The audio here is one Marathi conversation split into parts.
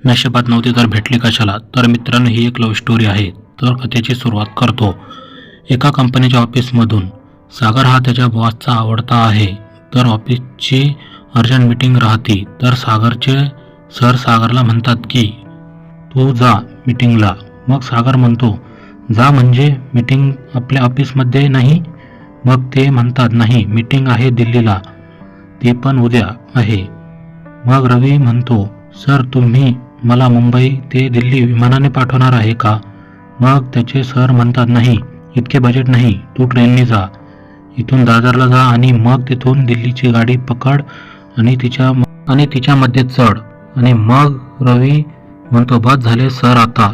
नशिबात नव्हती तर भेटली कशाला. तर मित्रांनो, ही एक लव्ह स्टोरी आहे. तर कथेची सुरुवात करतो. एका कंपनीच्या ऑफिसमधून. सागर हा त्याच्या बॉसचा आवडता आहे. तर ऑफिसची अर्जंट मीटिंग राहते. तर सागरचे सर सागरला म्हणतात की तू जा मीटिंगला. मग सागर म्हणतो, जा म्हणजे मीटिंग आपल्या ऑफिसमध्ये नाही? मग ते म्हणतात, नाही, मीटिंग आहे दिल्लीला, ते पण उद्या आहे. मग रवी म्हणतो, सर तुम्ही मला मुंबई ते दिल्ली विमानाने पाठवणार आहे का? मग त्याचे सर म्हणतात, नाही, इतके बजेट नाही, तू ट्रेनने जा. इथून दादरला जा आणि मग तिथून दिल्लीची गाडी पकड आणि तिच्यामध्ये चढ. आणि मग रवी म्हणतो, बस झाले सर आता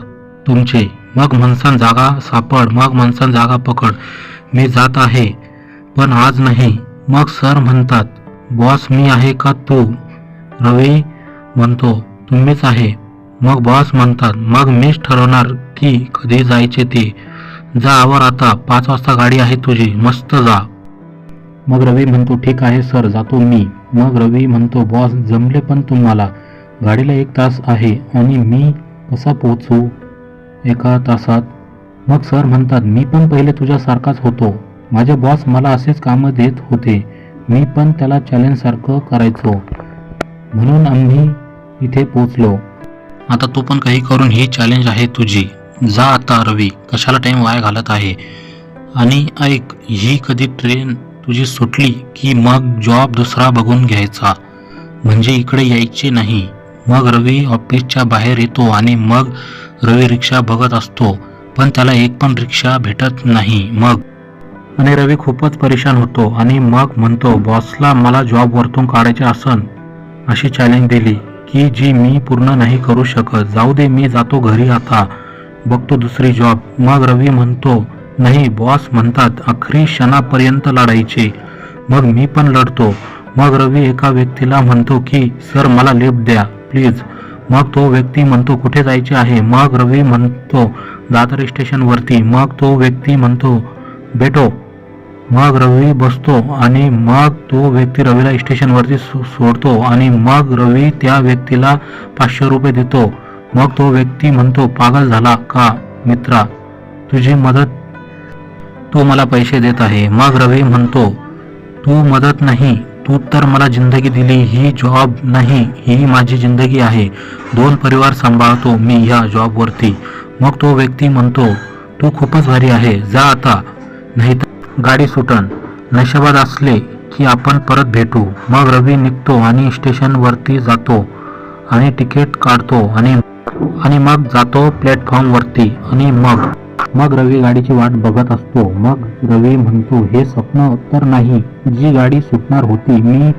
तुमचे. मग म्हणसान जागा सापड, मग म्हणसान जागा पकड. मी जात आहे पण आज नाही. मग सर म्हणतात, बॉस मी आहे का तू? रवी म्हणतो, तुम्हीच आहे. मग बॉस म्हणतात, मग मीच ठरवणार की कधी जायचे ते. जा आवर आता, 5 वाजता गाडी आहे तुझी, मस्त जा. मग रवी म्हणतो, ठीक आहे सर, जातो मी. मग रवी म्हणतो, बॉस जमले पण तुम्हाला? गाडीला 1 तास आहे आणि मी कसा पोहोचू 1 तासात? मग सर म्हणतात, मी पण पहिले तुझ्यासारखाच होतो. माझे बॉस मला असेच कामं देत होते. मी पण त्याला चॅलेंजसारखं करायचो, म्हणून आम्ही इथे पोचलो. आता तू पण काही करून, ही चॅलेंज आहे तुझी. जा आता रवी, कशाला टाइम वाया घालत आहे? आणि ऐक, ही कधी ट्रेन तुझी सुटली की मग जॉब दुसरा बघून घ्यायचा, म्हणजे इकडे यायचे नाही. मग रवी ऑफिसच्या बाहेर येतो आणि मग रवी रिक्षा बघत असतो, पण त्याला एक पण रिक्षा भेटत नाही. मग आणि रवी खूपच परेशान होतो आणि मग म्हणतो, बॉसला मला जॉबवरतून काढायचे अशी चॅलेंज दिली की जी मी पूर्ण नाही करू शकत. जाऊ दे, मी जातो घरी आता, बघतो दुसरी जॉब. मग रवी म्हणतो, नाही, बॉस म्हणतात आखरी क्षणापर्यंत लढायचे. मग मी पण लढतो. मग रवी एका व्यक्तीला म्हणतो की सर मला लिफ्ट द्या प्लीज. मग तो व्यक्ती म्हणतो, कुठे जायचे आहे? मग रवी म्हणतो, दादर स्टेशनवरती. मग तो व्यक्ती म्हणतो, भेटो. मग रवी बसतो आणि मग तो व्यक्ती रवीला स्टेशनवरती सोडतो आणि मग रवी त्या व्यक्तीला 500 रुपये देतो. मग तो व्यक्ती म्हणतो, पागल झाला का मित्रा, तुझी मदत, तू मला पैसे देत आहे. मग रवी म्हणतो, तू मदत नाही, तू तर मला जिंदगी दिली. ही जॉब नाही, ही माझी जिंदगी आहे. 2 परिवार सांभाळतो मी ह्या जॉबवरती. मग तो व्यक्ती म्हणतो, तू खूपच भारी आहे, जा आता, नाही तर गाडी सुटन. नशिबात असले की आपण परत भेटू. मग रवी निघतो आणि स्टेशनवरती जातो आणि तिकीट काढतो आणि मग जातो प्लॅटफॉर्मवरती. आणि मग रवी गाडीची वाट बघत असतो. मग रवी म्हणतो, हे स्वप्न तर नाही, जी गाडी सुटणार होती मी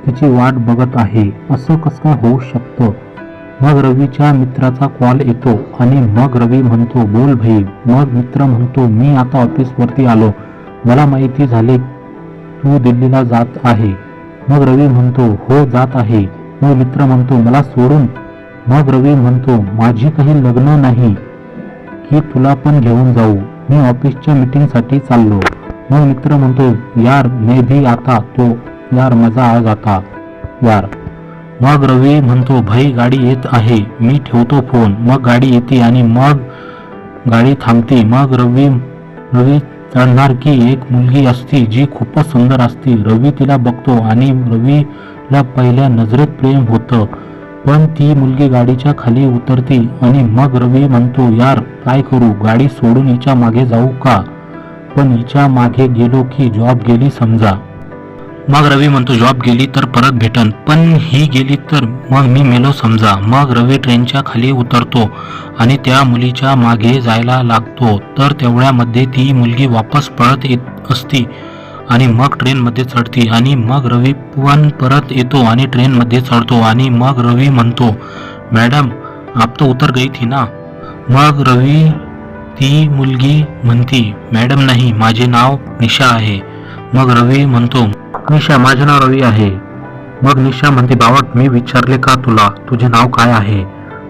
तिची वाट बघत आहे, असं कसं काय होऊ शकतं? मग रवीच्या मित्राचा कॉल येतो आणि मग रवी म्हणतो, बोल भाई. मग मित्र म्हणतो, मी आता ऑफिसवरती आलो, मला माहिती झाले तू दिल्लीला जात आहे. मग रवी म्हणतो, हो जात आहे. मग मित्र म्हणतो, मला सोडून? मग रवी म्हणतो, माझी काही लग्न नाही की तुला पण घेऊन जाऊ, मी ऑफिसच्या मीटिंगसाठी चाललो. मग मित्र म्हणतो, यार मैं भी आता तो, यार मजा आ जाता यार. मग रवी म्हणतो, भाई गाडी येत आहे, मी ठेवतो फोन. मग गाडी येते आणि मग गाडी थांबते. मग रवी चढणार की एक मुलगी असती जी खूपच सुंदर असती. रवी तिला बघतो आणि रवीला पहिल्या नजरेत प्रेम होतं. पण ती मुलगी गाडीच्या खाली उतरते आणि मग रवी म्हणतो, यार काय करू, गाडी सोडून हिच्या मागे जाऊ का? पण हिच्या मागे गेलो की जॉब गेली समजा. मग रवी म्हणतो, जॉब गेली तर परत भेटन, पण ही गेली तर मग मी मेलो समजा. मग रवी ट्रेनच्या खाली उतरतो आणि त्या मुलीच्या मागे जायला लागतो. तर तेवढ्यामध्ये ती मुलगी वापस पळत येत असती आणि मग ट्रेनमध्ये चढती. आणि मग रवी पण परत येतो आणि ट्रेनमध्ये चढतो. आणि मग रवी म्हणतो, मॅडम आप तो उतर गई थी ना? मग रवी, ती मुलगी म्हणती, मॅडम नाही, माझे नाव निशा आहे. मग रवी म्हणतो, निशा, माझे नाव रवी आहे. मग निशा म्हणते, बावट, मी विचारले का तुला तुझे नाव काय आहे?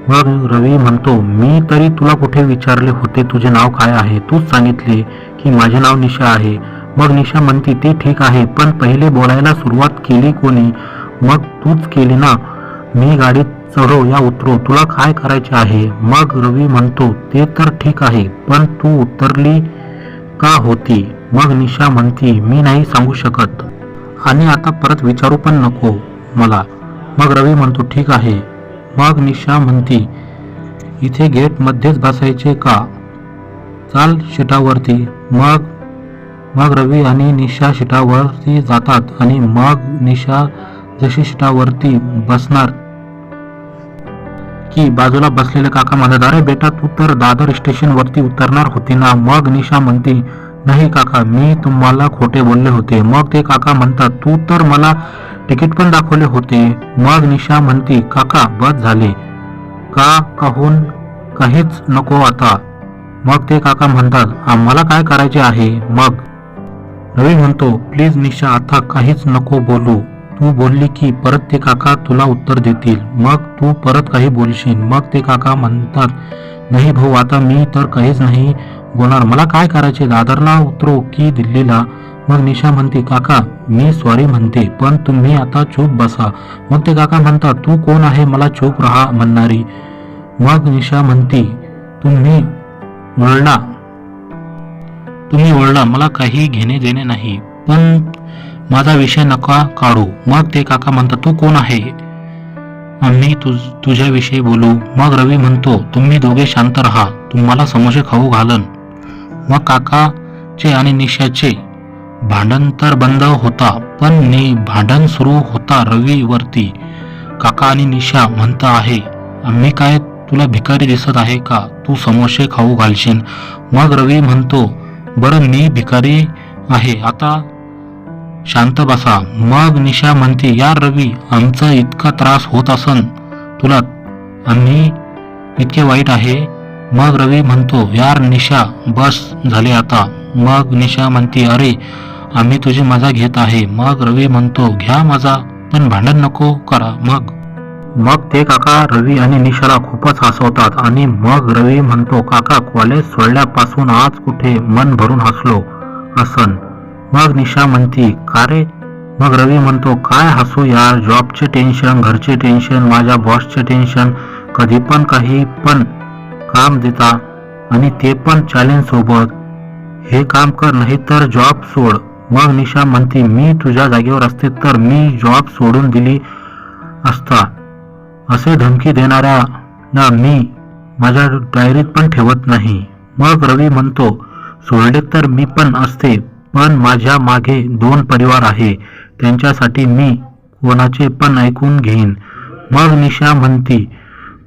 मग रवी म्हणतो, मी तरी तुला कुठे विचारले होते तुझे नाव काय आहे? तूच सांगितले की माझे नाव निशा आहे. मग निशा म्हणते, ते ठीक आहे, पण पहिले बोलायला सुरुवात केली कोणी? मग तूच केली ना, मी गाडीत चढो या उतरो, तुला काय करायचे आहे? मग रवी म्हणतो ते तर ठीक आहे, पण तू उतरली का होती? मग निशा म्हणती मी नाही सांगू शकत आणि आता परत विचारू पण नको मला. मग रवी म्हणतो ठीक आहे. मग निशा म्हणती इथे गेट मध्येच बसायचे का? चाल शीटावरती. मग रवी आणि निशा शीटावरती जातात आणि मग निशा जशी शीटावरती बसणार की बाजूला बसलेले काका म्हणतात अरे बेटा तू तर दादर स्टेशन वरती उतरणार होती ना? मग निशा म्हणते नाही काका, मी तुम्हाला खोटे बोलले होते. मग ते काका म्हणतात तू तर मला तिकीट पण दाखवले होते. मग निशा म्हणते काका बस झाले का? कहून काहीच नको आता. मग ते काका म्हणतात आम्हाला काय करायचे आहे? मग रवी म्हणतो प्लीज निशा आता काहीच नको बोलू. तू बोलली की परत ते काका तुला उत्तर देतील, मग तू परत काही बोलशील. मग ते काका म्हणतात नाही भाऊ, आता मी तर काहीच नाही बोलणार. मला काय करायचे, दादरला उतरो की दिल्लीला? मग निशा म्हणते काका मी सॉरी म्हणते, पण तुम्ही आता चूप बसा. मग ते काका म्हणतात तू कोण आहे मला चूप राहा म्हणणारी? मग निशा म्हणते तुम्ही ओळला मला काही घेणे देणे नाही, पण माझा विषय नका काढू. मग ते काका म्हणतात तू कोण आहे? आम्ही तुझ्याविषयी बोलू. मग रवी म्हणतो तुम्ही दोघे शांत राहा, तुम्हाला समोसे खाऊ घालन. मग काकाचे आणि निशाचे भांडण तर बंद होता, पण भांडण सुरू होता रवी वरती. काका आणि निशा म्हणता आहे आम्ही काय तुला भिकारी दिसत आहे का? तू समोसे खाऊ घालशील? मग रवी म्हणतो बरं मी भिकारी आहे, आता शांत बसा. मग निशा म्हणते यार रवी, आमचा इतका त्रास होत असन तुला, आम्ही इतके वाईट आहे? मग रवी म्हणतो यार निशा बस झाले आता. मग निशा म्हणते अरे आम्ही तुझी मजा घेत आहे. मग रवी म्हणतो घ्या मजा, पण भांडण नको करा. मग ते काका रवी आणि निशाला खूपच हसवतात आणि मग रवी म्हणतो काका कॉलेज सोडल्यापासून आज कुठे मन भरून हसलो असन. मग निशा म्हणती का रे? मग रवी म्हणतो काय हसू यार, जॉबचे टेन्शन, घरचे टेन्शन, माझ्या बॉसचे टेन्शन, कधी पण काही पण काम देता आणि ते पण चॅलेंज सोबत. हे काम कर नाही तर जॉब सोड. मग निशा म्हणती मी तुझ्या जागेवर असते तर मी जॉब सोडून दिली असता. असे धमकी देणाऱ्या ना मी माझ्या डायरीत पण ठेवत नाही. मग रवी म्हणतो सोडले तर मी पण असते, पण माझ्या मागे 2 परिवार आहे, त्यांच्यासाठी मी कोणाचे पण ऐकून घेईन. मग निशा म्हणती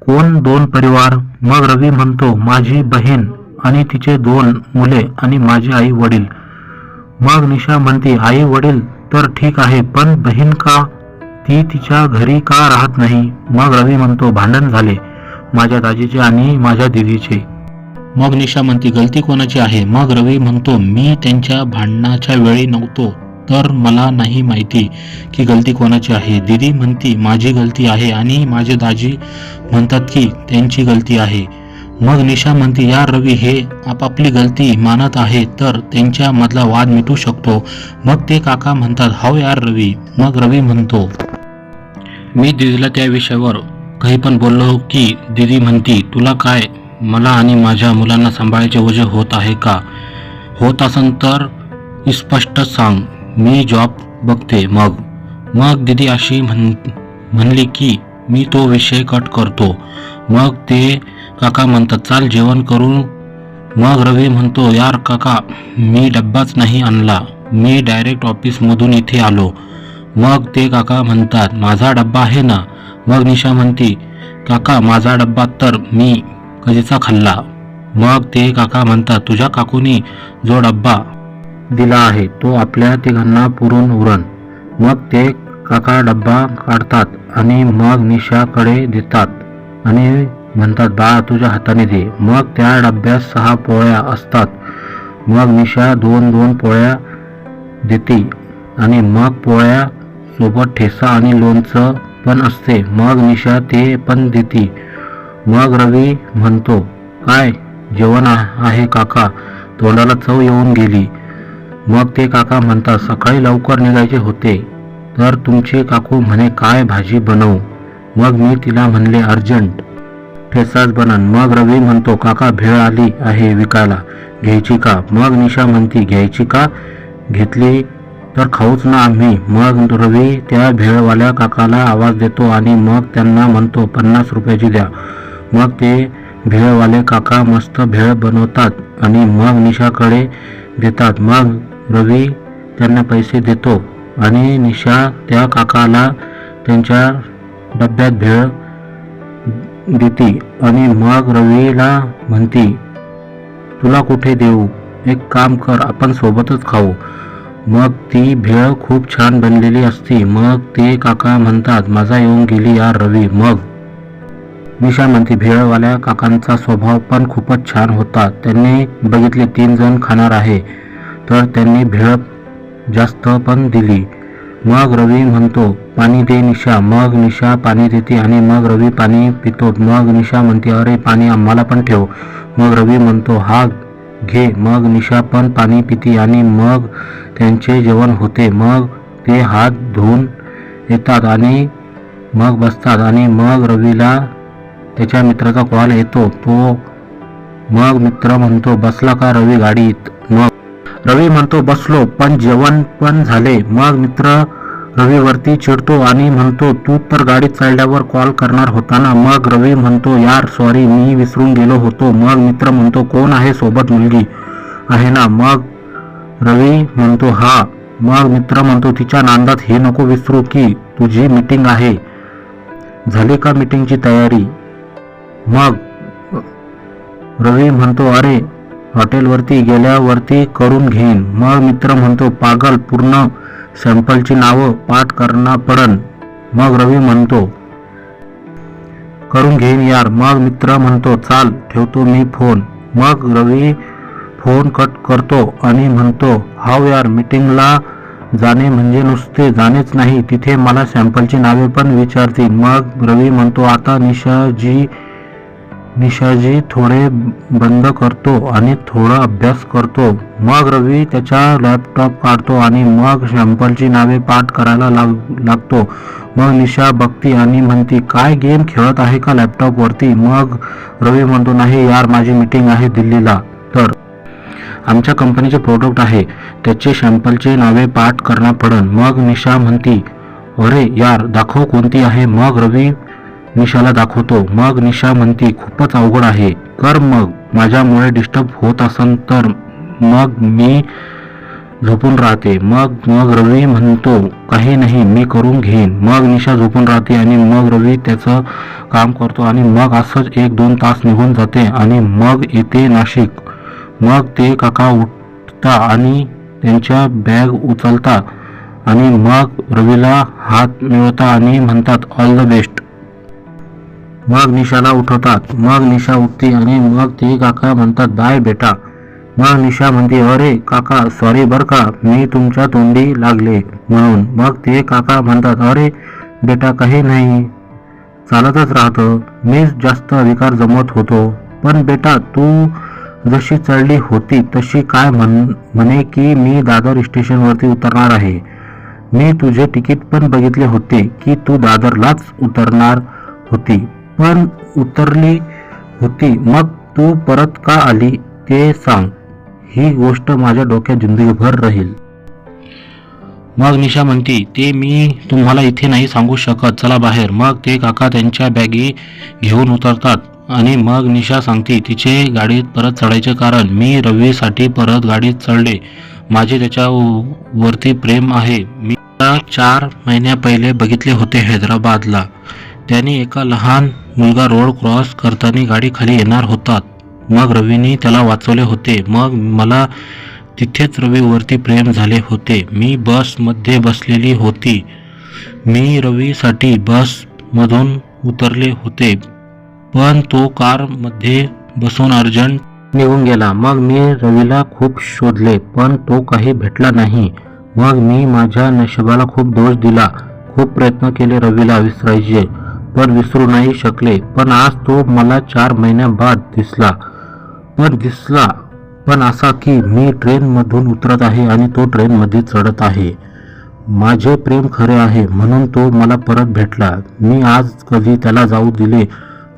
कोण 2 परिवार? मग रवी म्हणतो माझी बहीण आणि तिचे 2 मुले आणि माझे आई वडील. मग निशा म्हणते आई वडील तर ठीक आहे, पण बहीण का? ती तिच्या घरी का राहत नाही? मग रवी म्हणतो भांडण झाले माझ्या दाजीचे आणि माझ्या दिदीचे. मग निशा म्हणते गलती कोणाची आहे? मग रवी म्हणतो मी त्यांच्या भांडणाच्या वेळी नव्हतो, तर मला नाही माहिती की गलती कोणाची आहे. दीदी म्हणती माझी गलती आहे आणि माझे दाजी म्हणतात की त्यांची गलती आहे. मग निशा म्हणते यार रवी, हे आपापली गलती मानत आहे तर त्यांच्या मधला वाद मिटू शकतो. मग ते काका म्हणतात हो यार रवी. मग रवी म्हणतो मी दीदीला त्या विषयावर काही पण बोललो की दीदी म्हणती तुला काय मला आणि माझ्या मुलांना सांभाळायचे ओझे होत आहे का? होत असन तर स्पष्ट सांग, मी जॉब बघते. मग दीदी अशी म्हणली की मी तो विषय कट करतो. मग ते काका म्हणतात चाल जेवण करू. मग रवी म्हणतो यार काका मी डब्बाच नाही आणला, मी डायरेक्ट ऑफिसमधून इथे आलो. मग ते काका म्हणतात माझा डब्बा आहे ना? मग निशा म्हणती काका माझा डब्बा तर मी कधीचा खाल्ला. मग ते काका म्हणतात तुझ्या काकूनी जो डब्बा दिला आहे तो आपल्या तिघांना पुरून उरण. मग ते काका डब्बा काढतात आणि मग निशाकडे देतात आणि म्हणतात बाळा तुझ्या हाताने दे. मग त्या डब्यात 6 पोळ्या असतात. मग निशा 2-2 पोळ्या देते आणि मग पोळ्या सोबत ठेचा आणि लोणचं पण असते. मग निशा ते पण देते. मग रवी म्हणतो काय जेवण आहे काका, तोंडाला चव येऊन गेली. मग ते काका म्हणतात सकाळी लवकर निघायचे होते तर तुमचे काकू म्हणे काय भाजी बनवू? मग मी तिला म्हणले अर्जंट ठेचाच बनन. मग रवी म्हणतो काका भेळ आली आहे विकायला, घ्यायची का? मग निशा म्हणती घ्यायची का, घेतली तर खाऊच ना आम्ही. मग रवी त्या भेळवाल्या काकाला आवाज देतो आणि मग त्यांना म्हणतो 50 रुपयाची द्या. मग ते भेळवाले काका मस्त भेळ बनवतात आणि मग निशाकडे देतात. मग रवी त्यांना पैसे देतो आणि निशा त्या काकाला त्यांच्या डब्यात भेळ देते आणि मग रवीला म्हणती तुला कुठे देऊ, एक काम कर आपण सोबतच खाऊ. मग ती भेळ खूप छान बनलेली असती. मग ते काका म्हणतात मजा येऊन गेली यार रवी. मग निशा म्हणते भेळवाल्या काकांचा स्वभाव पण खूपच छान होता. त्यांनी बघितले 3 जण खाणार आहे तर त्यांनी भेळ जास्त पण दिली. मग रवी म्हणतो पाणी दे निशा. मग निशा पाणी देते आणि मग रवी पाणी पितो. मग निशा म्हणते अरे पाणी आम्हाला पण ठेव. मग रवी म्हणतो हा घे. मग निशा पण पाणी पिती आणि मग त्यांचे जेवण होते. मग ते हात धुवून येतात आणि मग बसतात आणि मग रवीला त्याच्या मित्राचा कॉल येतो. तो मग मित्र म्हणतो बसला का रवी गाडीत? मग रवी म्हणतो बसलो पण जेवण पण झाले. मग मित्र रवीवरती चिडतो आणि म्हणतो तू तर गाडीत चढल्यावर कॉल करणार होता ना. मग रवी म्हणतो यार सॉरी मी विसरून गेलो होतो. मग मित्र म्हणतो कोण आहे सोबत, मुलगी आहे ना? मग रवी म्हणतो हा. मग मित्र म्हणतो तिच्या नांदात हे नको विसरू की तुझी मीटिंग आहे, झाली का मीटिंगची तयारी? मग रवी म्हणतो अरे हॉटेलवरती गेल्यावरती करून घेईन. मग मित्र म्हणतो पागल पूर्ण सॅम्पलची नावं पाठ करणं पडन. मग रवी म्हणतो करून घेईन यार. मग मित्र म्हणतो चाल ठेवतो मी फोन. मग रवी फोन कट करतो आणि म्हणतो हाव यार मीटिंगला जाणे म्हणजे नुसते जाणेच नाही, तिथे मला सॅम्पलची नावे पण विचारतील. मग रवी म्हणतो आता निशाजी थोडे बंद करतो आणि थोडा अभ्यास करतो. मग रवी त्याचा लॅपटॉप काढतो आणि मग सॅम्पलची नावे पाठ करायला लागतो. मग निशा बघती आणि म्हणती काय गेम खेळत आहे का लॅपटॉपवरती? मग रवी म्हणतो नाही यार माझी मीटिंग आहे दिल्लीला, तर आमच्या कंपनीचे प्रोडक्ट आहे त्याचे सॅम्पलचे नावे पाठ करणं पडन. मग निशा म्हणती अरे यार दाखव कोणती आहे. मग रवी निशाला दाखवतो. मग निशा म्हणती खूपच अवघड आहे, कर मग माझ्यामुळे डिस्टर्ब होत असन तर. मग मी झोपून राहते. मग रवी म्हणतो काही नाही मी करून घेईन. मग निशा झोपून राहते आणि मग रवी त्याचं काम करतो आणि मग असंच 1-2 तास निघून जाते आणि मग येते नाशिक. मग ते काका उठता आणि त्यांच्या बॅग उचलता आणि मग रवीला हात मिळवता आणि म्हणतात ऑल द बेस्ट. मग निशाला उठवतात. मग निशा उठते आणि मग ते काका म्हणतात बाय बेटा. मग निशा म्हणते अरे काका सॉरी बर का मी तुमच्या तोंडी लागले म्हणून. मग ते काका म्हणतात अरे बेटा काही नाही चालतच राहतं, मीच जास्त अधिकार जमत होतो. पण बेटा तू जशी चढली होती तशी काय म्हणे की मी दादर स्टेशनवरती उतरणार आहे. मी तुझे तिकीट पण बघितले होते की तू दादरलाच उतरणार होती, पण उतरली होती. मग तू परत का आली ते सांग, ही गोष्ट माझ्या डोक्यात जिंदगीभर राहील. मग निशा म्हणते ते मी तुम्हाला इथे नाही सांगू शकत, चला बाहेर. मग ते काका त्यांच्या बॅगी घेऊन उतरतात आणि मग निशा सांगते तिचे गाडीत परत चढायचे कारण. मी रवीसाठी परत गाडीत चढले, माझे त्याच्यावरती प्रेम आहे. मी 4 महिन्या पहिले बघितले होते हैदराबादला. त्याने एका लहान मुलगा रोड क्रॉस करताना गाडी खाली येणार होता. मग रवीने त्याला वाचवले होते. मग मला तिथेच रवीवरती प्रेम झाले होते. मी बसमध्ये बसलेली होती. मी रवीसाठी बसमधून उतरले होते पण तो कारमध्ये बसून अर्जंट निघून गेला. मग मी रवीला खूप शोधले पण तो काही भेटला नाही. मग मी माझ्या नशिबाला खूप दोष दिला. खूप प्रयत्न केले रवीला विसरायचे पण विसरू नाही शकले. पण आज तो मला 4 महिन्याबाद दिसला पण असा की मी ट्रेनमधून उतरत आहे आणि तो ट्रेनमध्ये चढत आहे. माझे प्रेम खरे आहे म्हणून तो मला परत भेटला. मी आज कधी त्याला जाऊ दिले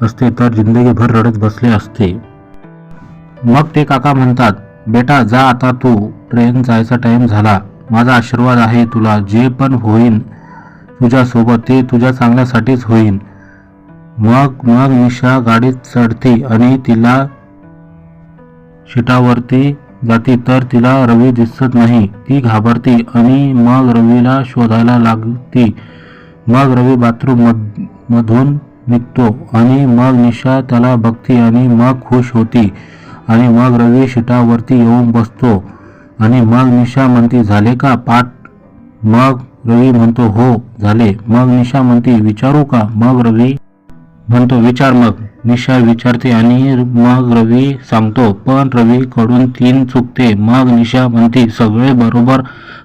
असते तर जिंदगीभर रडत बसले असते. मग ते काका म्हणतात, बेटा जा आता तू, ट्रेन जायचा टाइम झाला. माझा आशीर्वाद आहे तुला. जे पण होईन तुझ्यासोबत ते तुझ्या चांगल्यासाठीच होईन. मग मग निशा गाडीत चढते आणि तिला शिटावरती जाते तर तिला रवी दिसत नाही. ती घाबरते आणि मग रवीला शोधायला लागते. मग रवी बाथरूम मधून निघतो आणि मग निशा त्याला बघते आणि मग खुश होती. आणि मग रवी शिटावरती येऊन बसतो आणि मग निशा म्हणते, झाले का पाठ? मग रवी म्हणतो, हो झाले. मग निशा म्हणते, विचारू का? मग रवी म्हणतो, विचार. मग निशा विचारते आणि मग रवी सांगतो, पण रवी कडून 3 चुकते. मग निशा म्हणते, सगळे बरोबर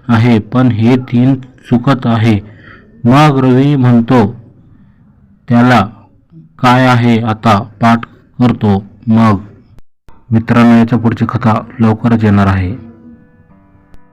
आहे पण हे 3 चुकत आहे. मग रवी म्हणतो, त्याला काय आहे, आता पाठ करतो. मग मित्रांनो, याच्या पुढची कथा लवकरच येणार आहे.